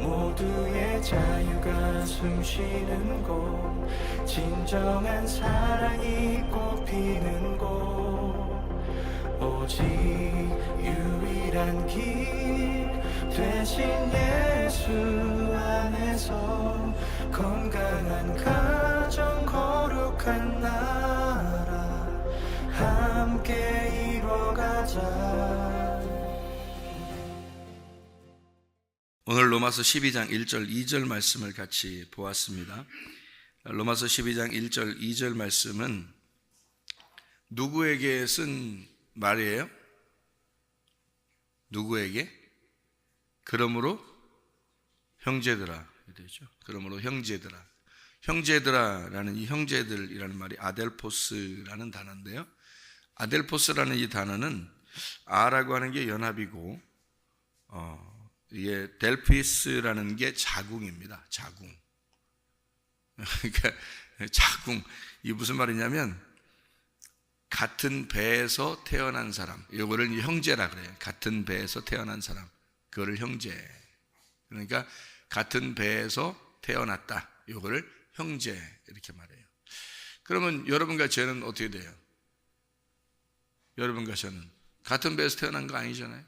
모두의 자유가 숨쉬는 곳, 진정한 사랑이 꽃피는 곳, 오직 유일한 길 되신 예수 안에서 건강한 가정, 거룩한 나라 함께 이뤄가자. 오늘 로마서 12장 1절 2절 말씀을 같이 보았습니다. 로마서 12장 1절 2절 말씀은 누구에게 쓴 말이에요? 누구에게? 그러므로 형제들아 되죠. 그러므로 형제들아. 형제들아라는 이 형제들이라는 말이 아델포스라는 단어인데요. 아델포스라는 이 단어는 아라고 하는 게 연합이고 이게 델피스라는 게 자궁입니다. 자궁. 그러니까 자궁. 이게 무슨 말이냐면 같은 배에서 태어난 사람. 이거를 형제라 그래요. 같은 배에서 태어난 사람. 그거를 형제. 그러니까 같은 배에서 태어났다. 이거를 형제 이렇게 말해요. 그러면 여러분과 저는 어떻게 돼요? 여러분과 저는 같은 배에서 태어난 거 아니잖아요.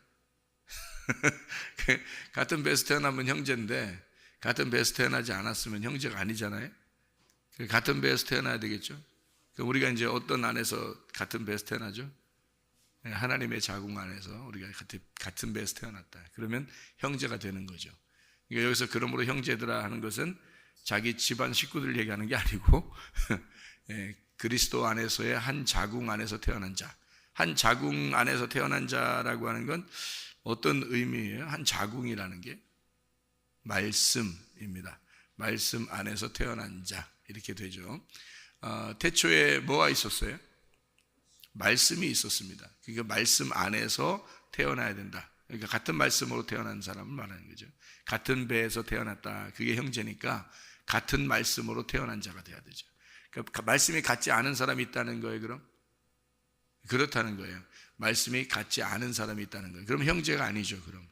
같은 배에서 태어나면 형제인데 같은 배에서 태어나지 않았으면 형제가 아니잖아요. 같은 배에서 태어나야 되겠죠. 우리가 이제 어떤 안에서 같은 배에서 태어나죠? 하나님의 자궁 안에서 우리가 같은 배에서 태어났다. 그러면 형제가 되는 거죠. 그러니까 여기서 그러므로 형제들아 하는 것은 자기 집안 식구들 얘기하는 게 아니고 그리스도 안에서의 한 자궁 안에서 태어난 자. 한 자궁 안에서 태어난 자라고 하는 건 어떤 의미예요? 한 자궁이라는 게 말씀입니다. 말씀 안에서 태어난 자 이렇게 되죠. 태초에 뭐가 있었어요? 말씀이 있었습니다. 그러니까 말씀 안에서 태어나야 된다. 그러니까 같은 말씀으로 태어난 사람을 말하는 거죠. 같은 배에서 태어났다. 그게 형제니까 같은 말씀으로 태어난 자가 돼야 되죠. 그러니까 말씀이 같지 않은 사람이 있다는 거예요. 그럼 그렇다는 거예요. 말씀이 같지 않은 사람이 있다는 거예요. 그럼 형제가 아니죠. 그럼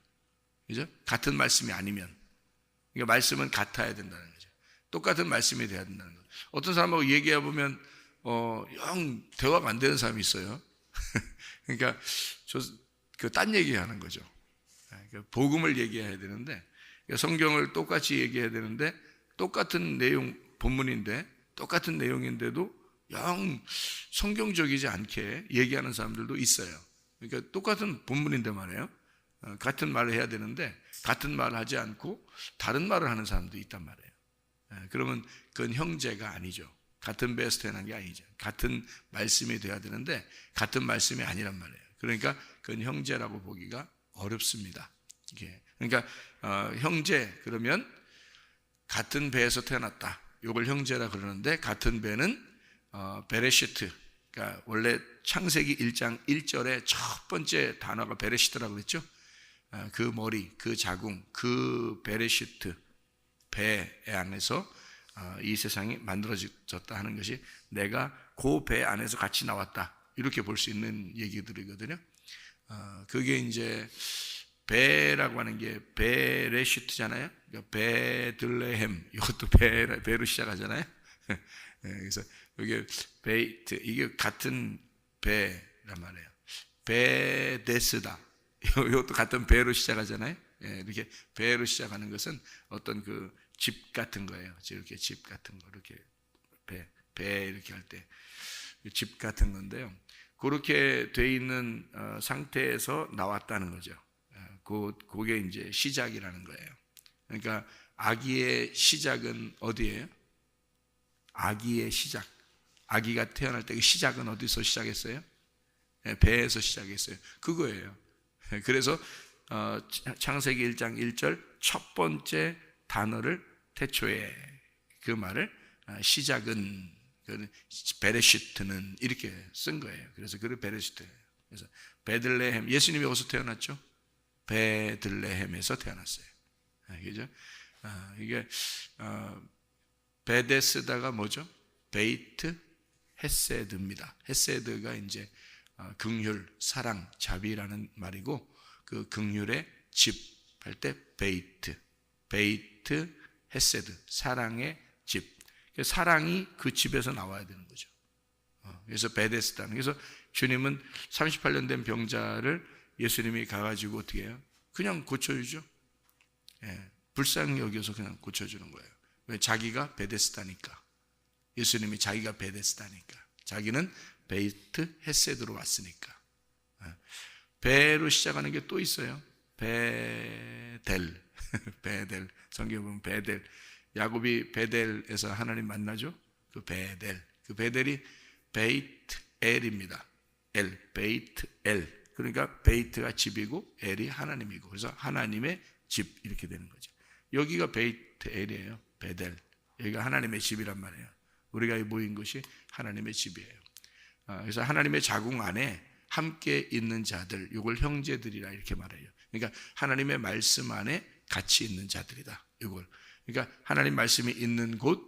그죠? 같은 말씀이 아니면 그러니까 말씀은 같아야 된다는 거죠. 똑같은 말씀이 돼야 된다는 거예요. 어떤 사람하고 얘기해 보면 영 대화가 안 되는 사람이 있어요. 그러니까 딴 얘기하는 거죠. 복음을 얘기해야 되는데 성경을 똑같이 얘기해야 되는데 똑같은 내용 본문인데 똑같은 내용인데도 영 성경적이지 않게 얘기하는 사람들도 있어요. 그러니까 똑같은 본문인데 말이에요. 같은 말을 해야 되는데 같은 말을 하지 않고 다른 말을 하는 사람도 있단 말이에요. 그러면 그건 형제가 아니죠. 같은 배에서 태어난 게 아니죠. 같은 말씀이 돼야 되는데 같은 말씀이 아니란 말이에요. 그러니까 그건 형제라고 보기가 어렵습니다. 그러니까 형제 그러면 같은 배에서 태어났다. 이걸 형제라 그러는데 같은 배는 베레시트. 그러니까 원래 창세기 1장 1절에 첫 번째 단어가 베레시트라고 그랬죠. 그 머리, 그 자궁, 그 베레시트 배 안에서 이 세상이 만들어졌다 하는 것이 내가 그 배 안에서 같이 나왔다. 이렇게 볼 수 있는 얘기들이거든요. 그게 이제 배라고 하는 게 베레시트잖아요. 그러니까 베들레헴 이것도 배로 시작하잖아요. 그래서 이게 베이트 이게 같은 배란 말이에요. 베데스다 이것도 같은 배로 시작하잖아요. 이렇게 배로 시작하는 것은 어떤 그 집 같은 거예요. 이렇게 집 같은 거 이렇게 배 이렇게 할 때 집 같은 건데요. 그렇게 돼 있는 상태에서 나왔다는 거죠. 그게 이제 시작이라는 거예요. 그러니까 아기의 시작은 어디예요? 아기의 시작. 아기가 태어날 때 그 시작은 어디서 시작했어요? 배에서 시작했어요. 그거예요. 그래서 창세기 1장 1절 첫 번째 단어를 태초에 그 말을 시작은 베레시트는 이렇게 쓴 거예요. 그래서 그 베레시트. 그래서 베들레헴 예수님이 어디서 태어났죠? 베들레헴에서 태어났어요. 그죠? 이게 베데스다가 뭐죠? 베이트 헤세드입니다. 헤세드가 이제 긍휼, 사랑, 자비라는 말이고 그 긍휼의 집 할 때 베이트, 베이트 헤세드, 사랑의 집. 사랑이 그 집에서 나와야 되는 거죠. 그래서 베데스다. 그래서 주님은 38년 된 병자를 예수님이 가가지고 어떻게 해요? 그냥 고쳐주죠. 예, 불쌍히 여겨서 그냥 고쳐주는 거예요. 왜? 자기가 베데스다니까. 예수님이 자기가 베데스다니까. 자기는 베이트 헤세드로 왔으니까. 베로 시작하는 게 또 있어요. 베델. 베델. 성경에 보면 베델. 야곱이 베델에서 하나님 만나죠. 그 베델. 그 베델이 베이트 엘입니다. 엘. 베이트 엘. 그러니까 베이트가 집이고 엘이 하나님이고, 그래서 하나님의 집 이렇게 되는 거죠. 여기가 베이트 엘이에요. 베델. 여기가 하나님의 집이란 말이에요. 우리가 모인 것이 하나님의 집이에요. 그래서 하나님의 자궁 안에 함께 있는 자들, 이걸 형제들이라 이렇게 말해요. 그러니까 하나님의 말씀 안에 같이 있는 자들이다. 이걸. 그러니까 하나님 말씀이 있는 곳,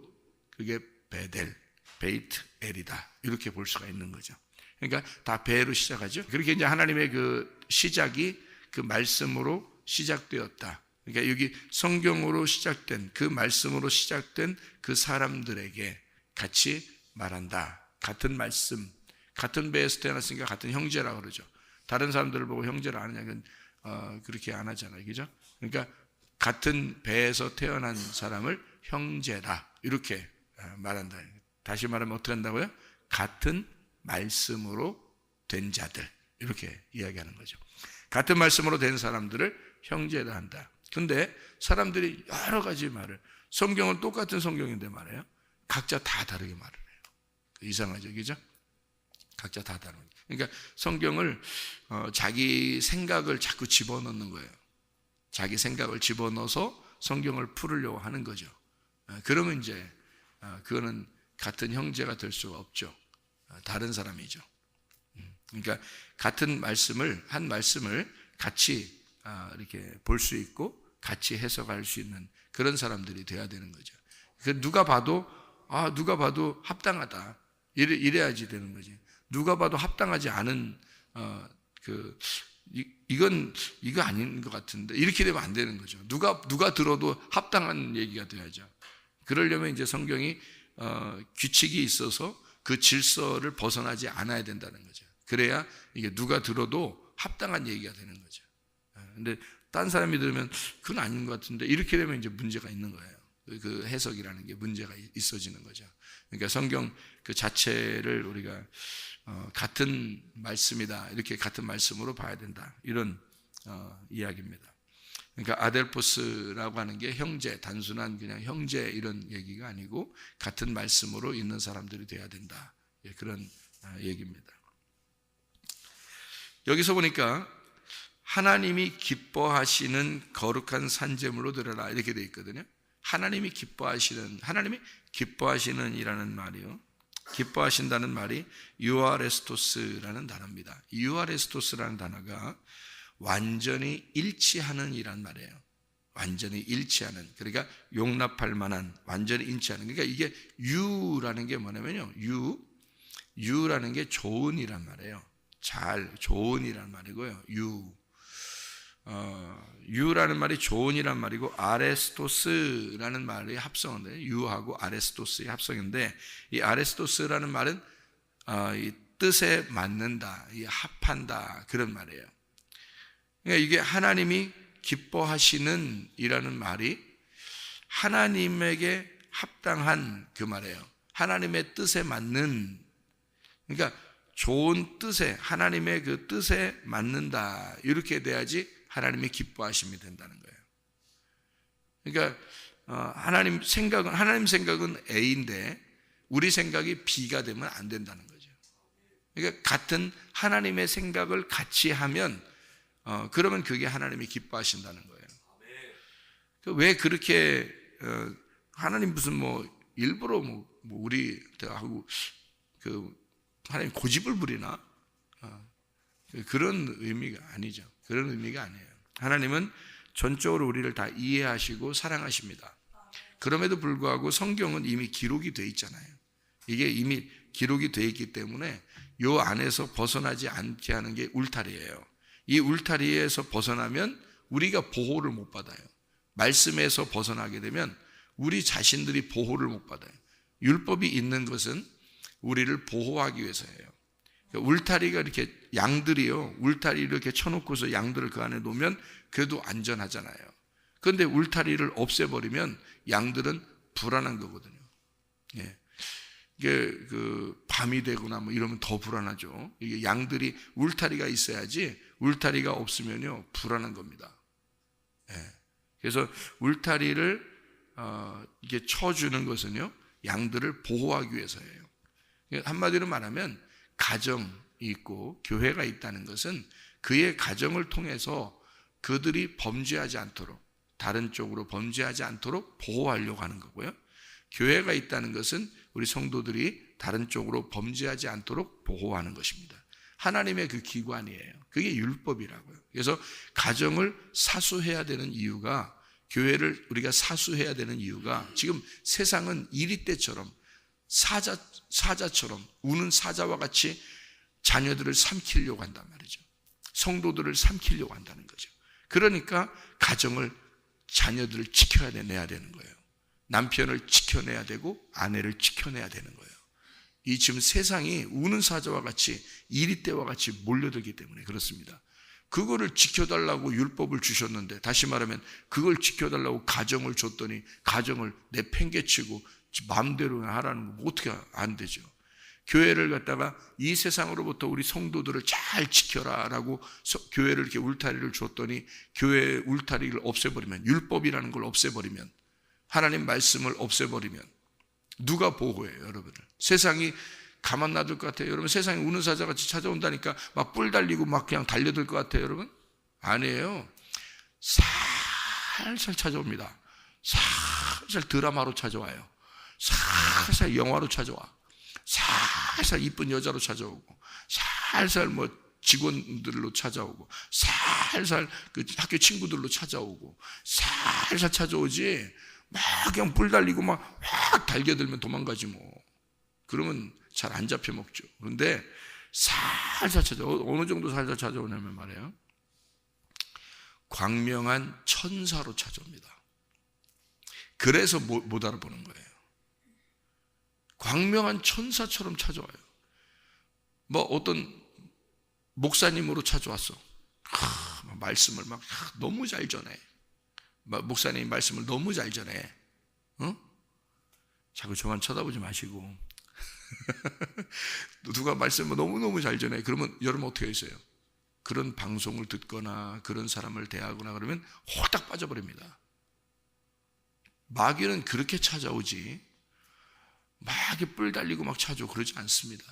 그게 베델, 베이트 엘이다. 이렇게 볼 수가 있는 거죠. 그러니까 다 베로 시작하죠. 그렇게 이제 하나님의 그 시작이 그 말씀으로 시작되었다. 그러니까 여기 성경으로 시작된, 그 말씀으로 시작된 그 사람들에게 같이 말한다. 같은 말씀, 같은 배에서 태어났으니까 같은 형제라고 그러죠. 다른 사람들을 보고 형제를 안 하냐, 그렇게 안 하잖아요. 그죠? 그러니까 같은 배에서 태어난 사람을 형제다. 이렇게 말한다. 다시 말하면 어떻게 한다고요? 같은 말씀으로 된 자들. 이렇게 이야기하는 거죠. 같은 말씀으로 된 사람들을 형제라 한다. 근데 사람들이 여러 가지 말을, 성경은 똑같은 성경인데 말이에요. 각자 다 다르게 말을 해요. 이상하죠. 그죠? 각자 다 다르게. 그러니까 성경을 자기 생각을 자꾸 집어넣는 거예요. 자기 생각을 집어넣어서 성경을 풀으려고 하는 거죠. 그러면 이제 그거는 같은 형제가 될 수가 없죠. 다른 사람이죠. 그러니까 같은 말씀을, 한 말씀을 같이 이렇게 볼 수 있고 같이 해석할 수 있는 그런 사람들이 돼야 되는 거죠. 누가 봐도 합당하다. 이래야지 되는 거지. 누가 봐도 합당하지 않은 이거 아닌 것 같은데, 이렇게 되면 안 되는 거죠. 누가 들어도 합당한 얘기가 돼야죠. 그러려면 이제 성경이 규칙이 있어서 그 질서를 벗어나지 않아야 된다는 거죠. 그래야 이게 누가 들어도 합당한 얘기가 되는 거죠. 근데 딴 사람이 들으면 그건 아닌 것 같은데, 이렇게 되면 이제 문제가 있는 거예요. 그 해석이라는 게 문제가 있어지는 거죠. 그러니까 성경 그 자체를 우리가 같은 말씀이다, 이렇게 같은 말씀으로 봐야 된다, 이런 이야기입니다. 그러니까 아델포스라고 하는 게 형제, 단순한 그냥 형제 이런 얘기가 아니고 같은 말씀으로 있는 사람들이 돼야 된다, 그런 얘기입니다. 여기서 보니까 하나님이 기뻐하시는 거룩한 산제물로 드려라, 이렇게 돼 있거든요. 하나님이 기뻐하시는 이라는 말이요, 기뻐하신다는 말이 유아레스토스라는 단어입니다. 유아레스토스라는 단어가 완전히 일치하는 이란 말이에요. 완전히 일치하는, 그러니까 용납할 만한, 완전히 일치하는. 그러니까 이게 유라는 게 뭐냐면요, 유라는 게 좋은이란 말이에요. 좋은이란 말이고요. 유라는 말이 좋은이란 말이고, 아레스토스라는 말이 합성인데, 유하고 아레스토스의 합성인데, 이 아레스토스라는 말은 이 뜻에 맞는다, 이 합한다, 그런 말이에요. 그러니까 이게 하나님이 기뻐하시는 이라는 말이 하나님에게 합당한 그 말이에요. 하나님의 뜻에 맞는, 그러니까 좋은 뜻에, 하나님의 그 뜻에 맞는다, 이렇게 돼야지 하나님의 기뻐하심이 된다는 거예요. 그러니까 하나님 생각은 A인데 우리 생각이 B가 되면 안 된다는 거죠. 그러니까 같은 하나님의 생각을 같이 하면 그러면 그게 하나님이 기뻐하신다는 거예요. 왜 그렇게 하나님 무슨 일부러 우리하고 하나님 고집을 부리나? 그런 의미가 아니죠. 그런 의미가 아니에요. 하나님은 전적으로 우리를 다 이해하시고 사랑하십니다. 그럼에도 불구하고 성경은 이미 기록이 돼 있잖아요. 이게 이미 기록이 돼 있기 때문에 이 안에서 벗어나지 않게 하는 게 울타리예요. 이 울타리에서 벗어나면 우리가 보호를 못 받아요. 말씀에서 벗어나게 되면 우리 자신들이 보호를 못 받아요. 율법이 있는 것은 우리를 보호하기 위해서예요. 그러니까 울타리가 이렇게 양들이요, 울타리 이렇게 쳐놓고서 양들을 그 안에 놓으면 그래도 안전하잖아요. 그런데 울타리를 없애버리면 양들은 불안한 거거든요. 예. 이게 밤이 되거나 뭐 이러면 더 불안하죠. 이게 양들이 울타리가 있어야지, 울타리가 없으면요 불안한 겁니다. 예. 그래서 울타리를 이게 쳐주는 것은요 양들을 보호하기 위해서예요. 한마디로 말하면 가정이 있고 교회가 있다는 것은 그의 가정을 통해서 그들이 범죄하지 않도록, 다른 쪽으로 범죄하지 않도록 보호하려고 하는 거고요. 교회가 있다는 것은 우리 성도들이 다른 쪽으로 범죄하지 않도록 보호하는 것입니다. 하나님의 그 기관이에요. 그게 율법이라고요. 그래서 가정을 사수해야 되는 이유가, 교회를 우리가 사수해야 되는 이유가, 지금 세상은 이리떼처럼 사자처럼 우는 사자와 같이 자녀들을 삼키려고 한단 말이죠. 성도들을 삼키려고 한다는 거죠. 그러니까 가정을, 자녀들을 지켜내야 되는 거예요. 남편을 지켜내야 되고 아내를 지켜내야 되는 거예요. 이 지금 세상이 우는 사자와 같이 이리떼와 같이 몰려들기 때문에 그렇습니다. 그거를 지켜달라고 율법을 주셨는데, 다시 말하면 그걸 지켜달라고 가정을 줬더니 가정을 내팽개치고 마음대로 하라는 거 어떻게 안 되죠. 교회를 갖다가 이 세상으로부터 우리 성도들을 잘 지켜라라고 교회를 이렇게 울타리를 줬더니, 교회의 울타리를 없애버리면, 율법이라는 걸 없애버리면, 하나님 말씀을 없애버리면 누가 보호해요, 여러분을? 세상이 가만 놔둘 것 같아요? 여러분, 세상이 우는 사자같이 찾아온다니까 막 뿔 달리고 막 그냥 달려들 것 같아요, 여러분? 아니에요. 살살 찾아옵니다. 살살 드라마로 찾아와요. 살살 영화로 찾아와. 살살 이쁜 여자로 찾아오고, 살살 뭐 직원들로 찾아오고, 살살 그 학교 친구들로 찾아오고, 살살 찾아오지, 막 그냥 뿔 달리고 막 확 달겨들면 도망가지 뭐. 그러면 잘 안 잡혀 먹죠. 그런데 살살 찾아오. 어느 정도 살살 찾아오냐면 말이에요, 광명한 천사로 찾아옵니다. 그래서 못 알아보는 거예요. 광명한 천사처럼 찾아와요. 뭐 어떤 목사님으로 찾아왔어. 말씀을 막 너무 잘 전해. 목사님 말씀을 너무 잘 전해. 자꾸 저만 쳐다보지 마시고. 누가 말씀을 너무너무 잘 전해. 그러면 여러분 어떻게 했어요? 그런 방송을 듣거나 그런 사람을 대하거나 그러면 홀딱 빠져버립니다. 마귀는 그렇게 찾아오지, 막 뿔 달리고 막 찾아오고 그러지 않습니다.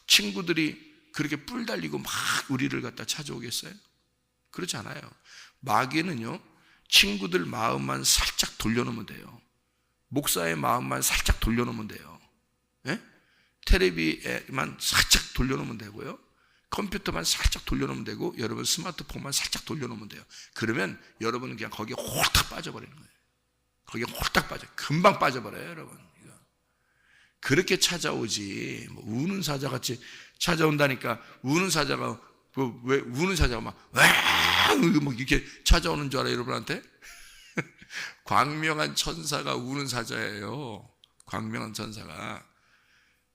친구들이 그렇게 뿔 달리고 막 우리를 갖다 찾아오겠어요? 그렇지 않아요. 마귀는요, 친구들 마음만 살짝 돌려놓으면 돼요. 목사의 마음만 살짝 돌려놓으면 돼요. 예? 텔레비에만 살짝 돌려놓으면 되고요. 컴퓨터만 살짝 돌려놓으면 되고, 여러분 스마트폰만 살짝 돌려놓으면 돼요. 그러면 여러분은 그냥 거기에 홀딱 빠져버리는 거예요. 거기에 홀딱 금방 빠져버려요, 여러분. 그렇게 찾아오지, 뭐 우는 사자같이 찾아온다니까. 우는 사자가, 왜 우는 사자가 막 이렇게 찾아오는 줄 알아요, 여러분한테? 광명한 천사가 우는 사자예요. 광명한 천사가.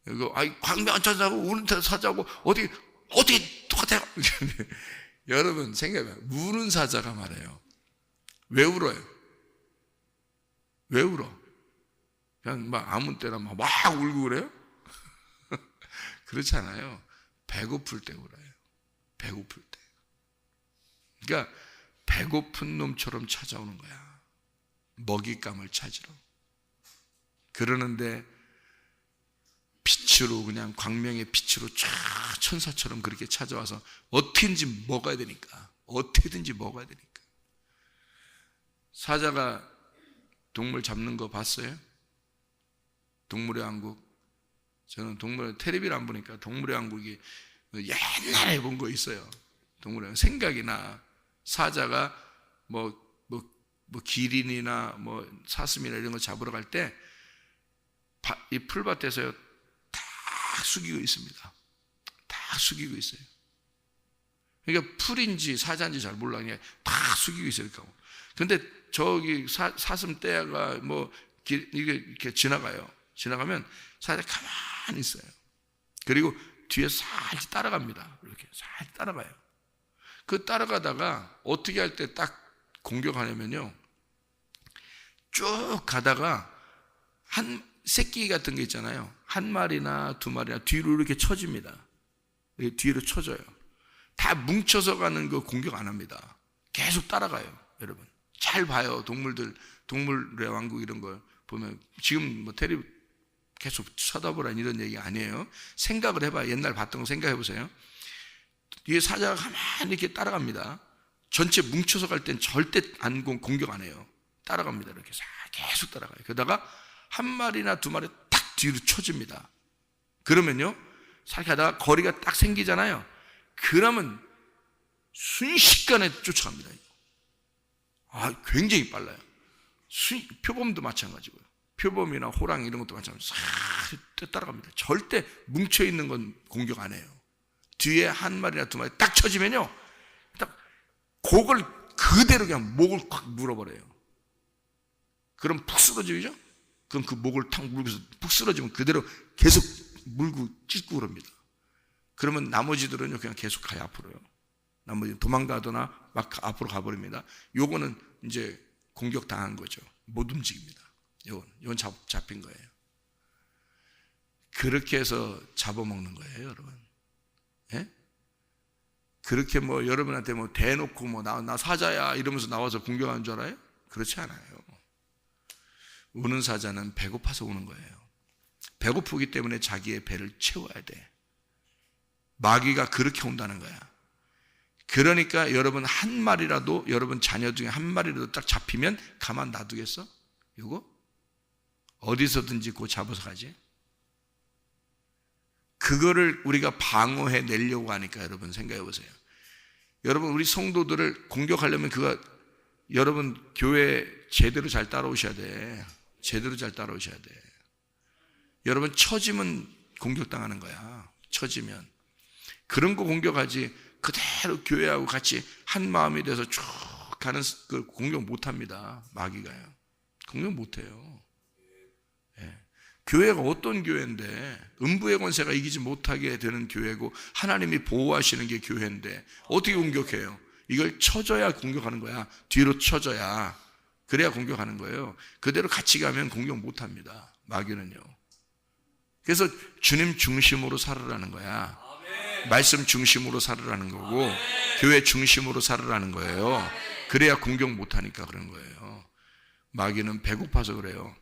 이거, 광명한 천사가 우는 사자고 어떻게 똑같아요? 여러분 생각해봐요. 우는 사자가 말해요. 왜 울어요? 왜 울어? 그냥 막 아무 때나 막 울고 그래요? 그렇지 않아요. 배고플 때 울어요. 배고플 때. 그러니까 배고픈 놈처럼 찾아오는 거야. 먹잇감을 찾으러. 그러는데 빛으로, 그냥 광명의 빛으로 쫙 천사처럼 그렇게 찾아와서 어떻게든지 먹어야 되니까. 어떻게든지 먹어야 되니까. 사자가 동물 잡는 거 봤어요? 동물의 왕국. 저는 텔레비를 안 보니까 동물의 왕국이 옛날에 본 거 있어요. 동물의 왕국 생각이 나. 사자가 뭐 기린이나 뭐 사슴이나 이런 거 잡으러 갈 때 이 풀밭에서요 다 숙이고 있습니다. 다 숙이고 있어요. 그러니까 풀인지 사자인지 잘 몰라. 그냥 다 숙이고 있어요. 근데 저기 사슴떼가 뭐 이렇게 지나가요. 지나가면 사자 가만히 있어요. 그리고 뒤에 살짝 따라갑니다. 이렇게 살짝 따라가요. 그 따라가다가 어떻게 할 때 딱 공격하냐면요, 쭉 가다가 한 새끼 같은 게 있잖아요. 한 마리나 두 마리나 뒤로 이렇게 쳐집니다. 뒤로 쳐져요. 다 뭉쳐서 가는 거 공격 안 합니다. 계속 따라가요. 여러분 잘 봐요. 동물의 왕국 이런 걸 보면, 지금 뭐 테레비 계속 쳐다보라는 이런 얘기 아니에요. 생각을 해봐요. 옛날 봤던 거 생각해 보세요. 뒤에 사자가 가만히 이렇게 따라갑니다. 전체 뭉쳐서 갈 땐 절대 안 공격 안 해요. 따라갑니다. 이렇게 계속 따라가요. 그러다가 한 마리나 두 마리 딱 뒤로 쳐집니다. 그러면요, 살게 하다가 거리가 딱 생기잖아요. 그러면 순식간에 쫓아갑니다. 굉장히 빨라요. 표범도 마찬가지고요. 표범이나 호랑 이런 것도 마찬가지고 싹 따라갑니다. 절대 뭉쳐있는 건 공격 안 해요. 뒤에 한 마리나 두 마리 딱 쳐지면요, 딱 곡을 그대로 그냥 목을 콱 물어버려요. 그럼 푹 쓰러지죠? 그럼 그 목을 탁 물고서 푹 쓰러지면 그대로 계속 물고 찢고 그럽니다. 그러면 나머지들은요 그냥 계속 가요. 앞으로요. 나머지는 도망가거나 막 앞으로 가버립니다. 요거는 이제 공격당한 거죠. 못 움직입니다. 요건 잡힌 거예요. 그렇게 해서 잡아먹는 거예요, 여러분. 예? 그렇게 뭐 여러분한테 뭐 대놓고 뭐 나 사자야 이러면서 나와서 공격하는 줄 알아요? 그렇지 않아요. 우는 사자는 배고파서 우는 거예요. 배고프기 때문에 자기의 배를 채워야 돼. 마귀가 그렇게 온다는 거야. 그러니까 여러분 한 마리라도, 여러분 자녀 중에 한 마리라도 딱 잡히면 가만 놔두겠어? 이거? 어디서든지 그거 잡아서 가지? 그거를 우리가 방어해 내려고 하니까 여러분 생각해 보세요. 여러분 우리 성도들을 공격하려면 여러분 교회 제대로 잘 따라오셔야 돼. 제대로 잘 따라오셔야 돼. 여러분 처지면 공격당하는 거야. 처지면. 그런 거 공격하지, 그대로 교회하고 같이 한 마음이 돼서 쭉 가는 그 공격 못합니다. 마귀가요. 공격 못해요. 예. 교회가 어떤 교회인데, 음부의 권세가 이기지 못하게 되는 교회고 하나님이 보호하시는 게 교회인데 어떻게 공격해요? 이걸 쳐줘야 공격하는 거야. 뒤로 쳐줘야. 그래야 공격하는 거예요. 그대로 같이 가면 공격 못합니다. 마귀는요. 그래서 주님 중심으로 살으라는 거야. 말씀 중심으로 살으라는 거고, 교회 중심으로 살으라는 거예요. 그래야 공격 못하니까 그런 거예요. 마귀는 배고파서 그래요.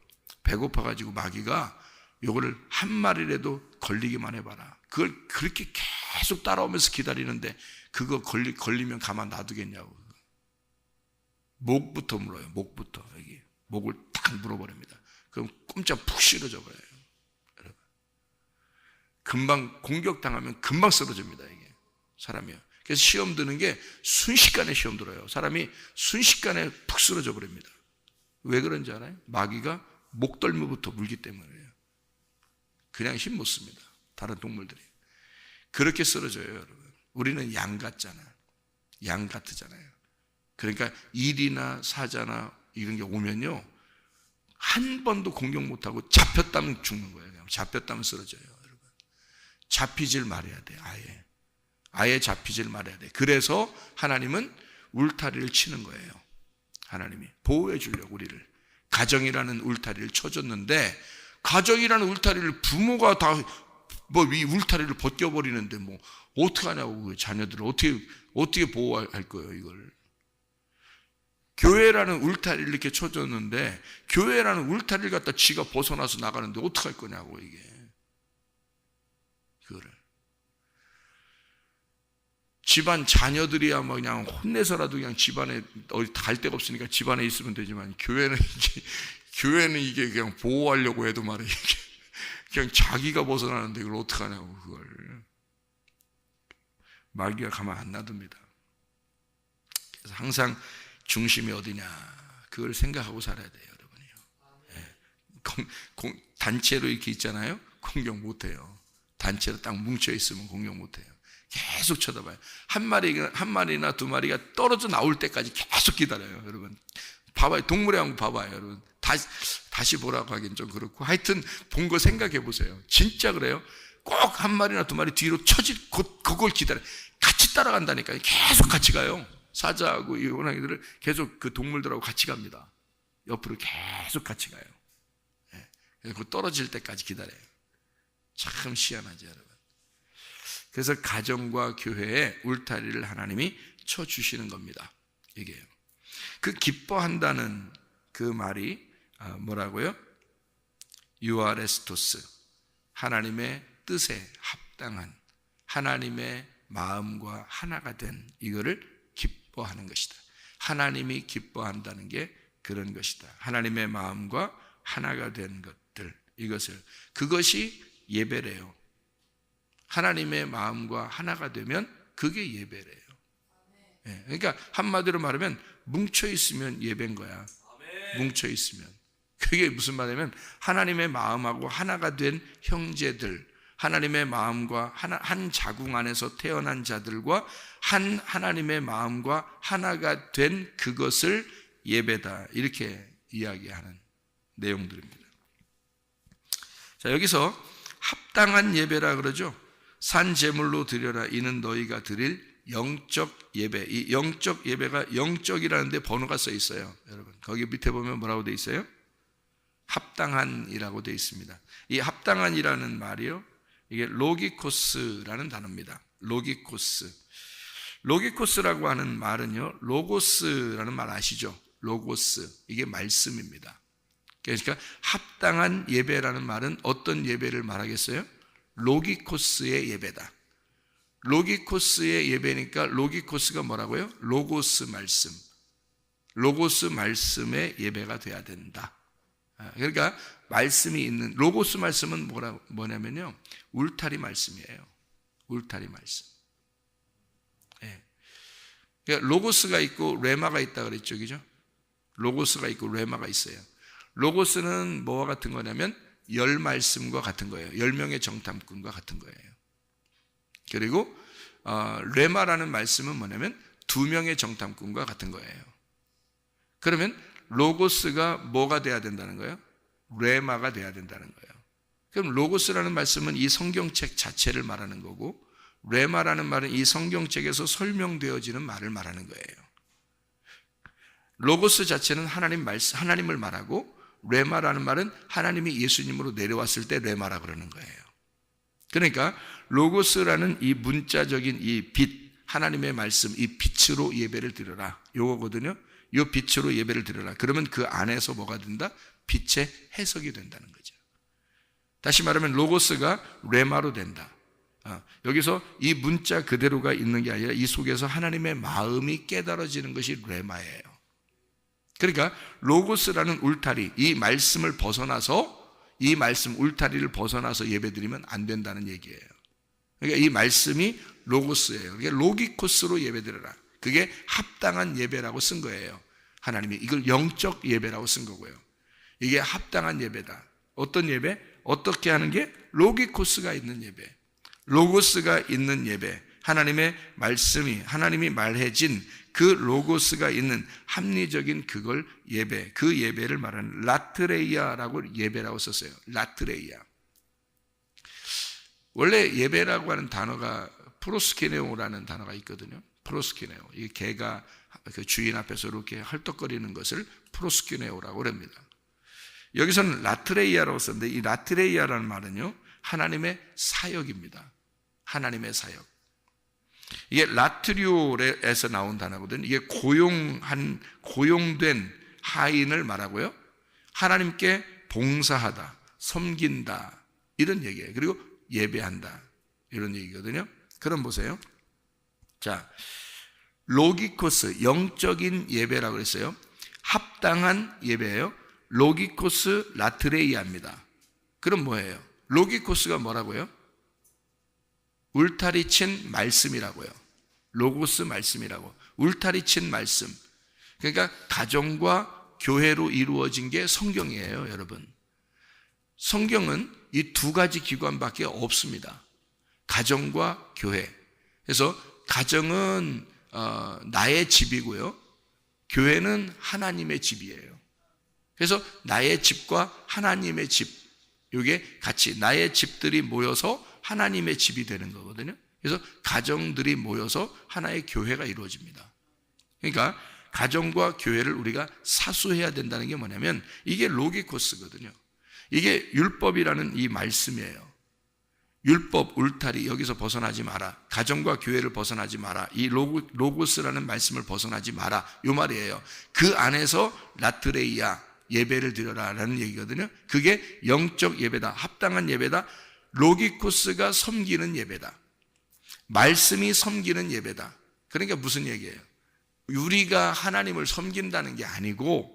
배고파가지고 마귀가 요거를 한 마리라도 걸리기만 해봐라. 그걸 그렇게 계속 따라오면서 기다리는데 그거 걸리면 가만 놔두겠냐고. 목부터 물어요. 목부터. 여기 목을 딱 물어버립니다. 그럼 꼼짝 푹 쓰러져 버려요. 여러분, 금방 공격당하면 금방 쓰러집니다. 이게 사람이요. 그래서 시험 드는 게 순식간에 시험 들어요. 사람이 순식간에 푹 쓰러져 버립니다. 왜 그런지 알아요? 마귀가 목덜미부터 물기 때문이에요. 그냥 힘 못 씁니다. 다른 동물들이. 그렇게 쓰러져요, 여러분. 우리는 양 같잖아. 양 같잖아요. 그러니까 일이나 사자나 이런 게 오면요, 한 번도 공격 못하고 잡혔다면 죽는 거예요. 그냥 잡혔다면 쓰러져요, 여러분. 잡히질 말아야 돼. 아예 잡히질 말아야 돼. 그래서 하나님은 울타리를 치는 거예요. 하나님이 보호해 주려고 우리를. 가정이라는 울타리를 쳐줬는데, 가정이라는 울타리를 부모가 다 이 울타리를 벗겨버리는데 뭐 어떻게 하냐고. 그 자녀들을 어떻게 보호할 거예요, 이걸. 교회라는 울타리를 이렇게 쳐줬는데, 교회라는 울타리를 갖다 지가 벗어나서 나가는데 어떡할 거냐고, 이게. 그거를. 집안 자녀들이야 뭐 그냥 혼내서라도 그냥 집안에 어디 갈 데가 없으니까 집안에 있으면 되지만, 교회는 이게 그냥 보호하려고 해도 말이야, 이게 그냥 자기가 벗어나는데 이걸 어떡하냐고, 그걸. 마귀가 가만 안 놔둡니다. 그래서 항상 중심이 어디냐, 그걸 생각하고 살아야 돼요, 여러분이요. 예. 단체로 이렇게 있잖아요. 공격 못해요. 단체로 딱 뭉쳐 있으면 공격 못해요. 계속 쳐다봐요. 한 마리나 두 마리가 떨어져 나올 때까지 계속 기다려요. 여러분 봐봐요. 동물의 왕국 봐봐요. 여러분 다시 보라고 하긴 좀 그렇고, 하여튼 본 거 생각해 보세요. 진짜 그래요. 꼭 한 마리나 두 마리 뒤로 쳐질 그걸 기다려. 같이 따라간다니까요. 계속 같이 가요. 사자하고 이 호랑이들을 계속 그 동물들하고 같이 갑니다. 옆으로 계속 같이 가요. 그래서 그 떨어질 때까지 기다려요. 참 희한하죠, 여러분. 그래서 가정과 교회에 울타리를 하나님이 쳐주시는 겁니다. 이게요. 그 기뻐한다는 그 말이 뭐라고요? 유아레스토스, 하나님의 뜻에 합당한, 하나님의 마음과 하나가 된 이거를 기뻐하는 것이다. 하나님이 기뻐한다는 게 그런 것이다. 하나님의 마음과 하나가 된 것들, 그것이 예배래요. 하나님의 마음과 하나가 되면 그게 예배래요. 그러니까 한마디로 말하면 뭉쳐 있으면 예배인 거야. 뭉쳐 있으면. 그게 무슨 말이냐면 하나님의 마음하고 하나가 된 형제들, 하나님의 마음과 한 자궁 안에서 태어난 자들과 하나님의 마음과 하나가 된 그것을 예배다, 이렇게 이야기하는 내용들입니다. 자, 여기서 합당한 예배라 그러죠. 산 제물로 드려라, 이는 너희가 드릴 영적 예배. 이 영적 예배가 영적이라는데 번호가 써 있어요. 여러분 거기 밑에 보면 뭐라고 돼 있어요? 합당한이라고 돼 있습니다. 이 합당한이라는 말이요, 이게 로기코스라는 단어입니다. 로기코스라고 하는 말은요, 로고스라는 말 아시죠? 로고스, 이게 말씀입니다. 그러니까 합당한 예배라는 말은 어떤 예배를 말하겠어요? 로기코스의 예배다. 로기코스의 예배니까 로기코스가 뭐라고요? 로고스 말씀. 로고스 말씀의 예배가 돼야 된다. 그러니까 말씀이 있는, 로고스 말씀은 뭐냐면요, 울타리 말씀이에요. 울타리 말씀. 그러니까 로고스가 있고 레마가 있다 그랬죠, 그죠? 로고스가 있고 레마가 있어요. 로고스는 뭐와 같은 거냐면 열 말씀과 같은 거예요. 10명의 정탐꾼과 같은 거예요. 그리고 레마라는 말씀은 뭐냐면 2명의 정탐꾼과 같은 거예요. 그러면 로고스가 뭐가 돼야 된다는 거예요? 레마가 돼야 된다는 거예요. 그럼 로고스라는 말씀은 이 성경책 자체를 말하는 거고, 레마라는 말은 이 성경책에서 설명되어지는 말을 말하는 거예요. 로고스 자체는 하나님을 말하고, 레마라는 말은 하나님이 예수님으로 내려왔을 때 레마라 그러는 거예요. 그러니까 로고스라는 이 문자적인 이 빛, 하나님의 말씀, 이 빛으로 예배를 드려라, 요거거든요. 이 빛으로 예배를 드려라. 그러면 그 안에서 뭐가 된다? 빛의 해석이 된다는 거죠. 다시 말하면 로고스가 레마로 된다. 여기서 이 문자 그대로가 있는 게 아니라 이 속에서 하나님의 마음이 깨달아지는 것이 레마예요. 그러니까 로고스라는 울타리, 이 말씀을 벗어나서, 이 말씀 울타리를 벗어나서 예배드리면 안 된다는 얘기예요. 그러니까 이 말씀이 로고스예요. 그러니까 로기코스로 예배드려라. 그게 합당한 예배라고 쓴 거예요. 하나님이 이걸 영적 예배라고 쓴 거고요. 이게 합당한 예배다. 어떤 예배? 어떻게 하는 게? 로기코스가 있는 예배, 로고스가 있는 예배, 하나님의 말씀이, 하나님이 말해진 그 로고스가 있는 합리적인 그걸 예배, 그 예배를 말하는 라트레이아라고 예배라고 썼어요. 라트레이아. 원래 예배라고 하는 단어가 프로스케네오라는 단어가 있거든요. 프로스케네오. 이 개가 그 주인 앞에서 이렇게 헐떡거리는 것을 프로스케네오라고 합니다. 여기서는 라트레이아라고 썼는데, 이 라트레이아라는 말은요, 하나님의 사역입니다. 하나님의 사역. 이게 라트리오에서 나온 단어거든요. 이게 고용된 하인을 말하고요, 하나님께 봉사하다, 섬긴다, 이런 얘기예요. 그리고 예배한다, 이런 얘기거든요. 그럼 보세요. 자, 로기코스, 영적인 예배라고 그랬어요. 합당한 예배예요. 로기코스 라트레이아입니다. 그럼 뭐예요? 로기코스가 뭐라고요? 울타리 친 말씀이라고요. 로고스 말씀이라고. 울타리 친 말씀. 그러니까 가정과 교회로 이루어진 게 성경이에요, 여러분. 성경은 이 두 가지 기관밖에 없습니다. 가정과 교회. 그래서 가정은 나의 집이고요, 교회는 하나님의 집이에요. 그래서 나의 집과 하나님의 집, 이게 같이 나의 집들이 모여서 하나님의 집이 되는 거거든요. 그래서 가정들이 모여서 하나의 교회가 이루어집니다. 그러니까 가정과 교회를 우리가 사수해야 된다는 게 뭐냐면 이게 로기코스거든요. 이게 율법이라는 이 말씀이에요. 율법, 울타리, 여기서 벗어나지 마라. 가정과 교회를 벗어나지 마라. 이 로고스라는 말씀을 벗어나지 마라. 이 말이에요. 그 안에서 라트레이아, 예배를 드려라 라는 얘기거든요. 그게 영적 예배다. 합당한 예배다. 로기코스가 섬기는 예배다. 말씀이 섬기는 예배다. 그러니까 무슨 얘기예요? 우리가 하나님을 섬긴다는 게 아니고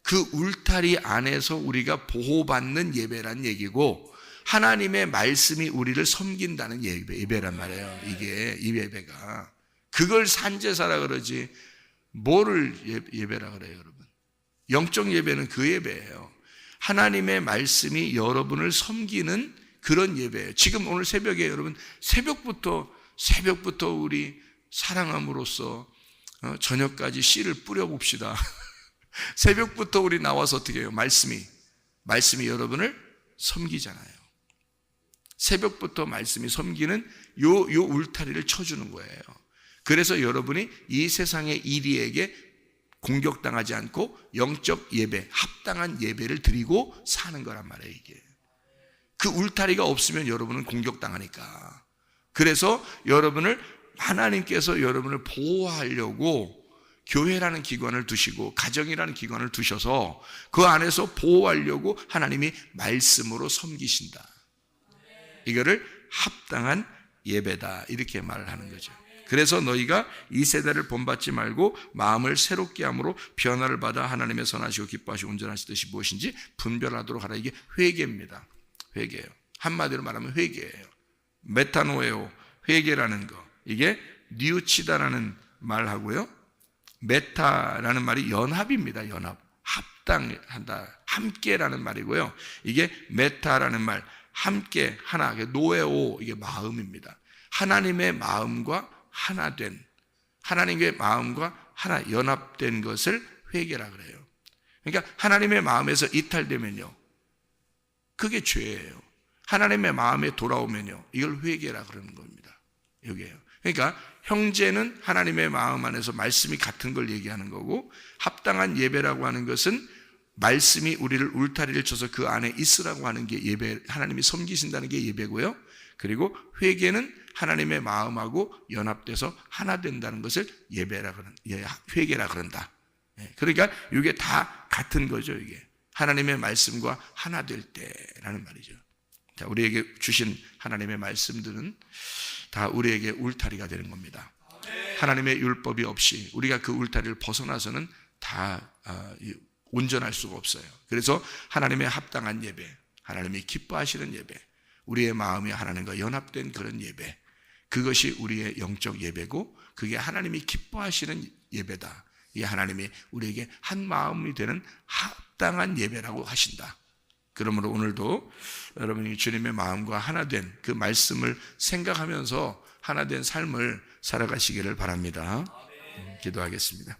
그 울타리 안에서 우리가 보호받는 예배란 얘기고, 하나님의 말씀이 우리를 섬긴다는 예배란 말이에요. 이게 이 예배가. 그걸 산제사라 그러지 뭐를 예배라 그래요, 여러분? 영적 예배는 그 예배예요. 하나님의 말씀이 여러분을 섬기는 그런 예배예요. 지금 오늘 새벽에 여러분 새벽부터 우리 사랑함으로써 저녁까지 씨를 뿌려봅시다. 새벽부터 우리 나와서 어떻게 해요? 말씀이 여러분을 섬기잖아요. 새벽부터 말씀이 섬기는 요 울타리를 쳐주는 거예요. 그래서 여러분이 이 세상의 이리에게 공격당하지 않고 영적 예배, 합당한 예배를 드리고 사는 거란 말이에요. 이게 그 울타리가 없으면 여러분은 공격당하니까. 그래서 여러분을 하나님께서 여러분을 보호하려고 교회라는 기관을 두시고 가정이라는 기관을 두셔서 그 안에서 보호하려고 하나님이 말씀으로 섬기신다. 이거를 합당한 예배다, 이렇게 말을 하는 거죠. 그래서 너희가 이 세대를 본받지 말고 마음을 새롭게 함으로 변화를 받아 하나님의 선하시고 기뻐하시고 온전하신 뜻이 무엇인지 분별하도록 하라. 이게 회개입니다. 회개예요. 한마디로 말하면 회개예요. 메타노에오, 회개라는 거. 이게 니우치다라는 말하고요, 메타라는 말이 연합입니다. 연합, 합당한다, 함께라는 말이고요. 이게 메타라는 말, 함께, 하나, 노에오, 이게 마음입니다. 하나님의 마음과 하나된, 하나님의 마음과 하나 연합된 것을 회개라 그래요. 그러니까 하나님의 마음에서 이탈되면요, 그게 죄예요. 하나님의 마음에 돌아오면요, 이걸 회개라 그러는 겁니다. 여기에요. 그러니까 형제는 하나님의 마음 안에서 말씀이 같은 걸 얘기하는 거고, 합당한 예배라고 하는 것은 말씀이 우리를 울타리를 쳐서 그 안에 있으라고 하는 게 예배, 하나님이 섬기신다는 게 예배고요. 그리고 회개는 하나님의 마음하고 연합돼서 하나 된다는 것을 회개라 그런다. 그러니까 이게 다 같은 거죠. 이게 하나님의 말씀과 하나 될 때라는 말이죠. 자, 우리에게 주신 하나님의 말씀들은 다 우리에게 울타리가 되는 겁니다. 하나님의 율법이 없이 우리가 그 울타리를 벗어나서는 다 온전할 수가 없어요. 그래서 하나님의 합당한 예배, 하나님이 기뻐하시는 예배, 우리의 마음이 하나님과 연합된 그런 예배, 그것이 우리의 영적 예배고, 그게 하나님이 기뻐하시는 예배다. 이 하나님이 우리에게 한 마음이 되는 합당한 예배라고 하신다. 그러므로 오늘도 여러분이 주님의 마음과 하나된 그 말씀을 생각하면서 하나된 삶을 살아가시기를 바랍니다. 기도하겠습니다.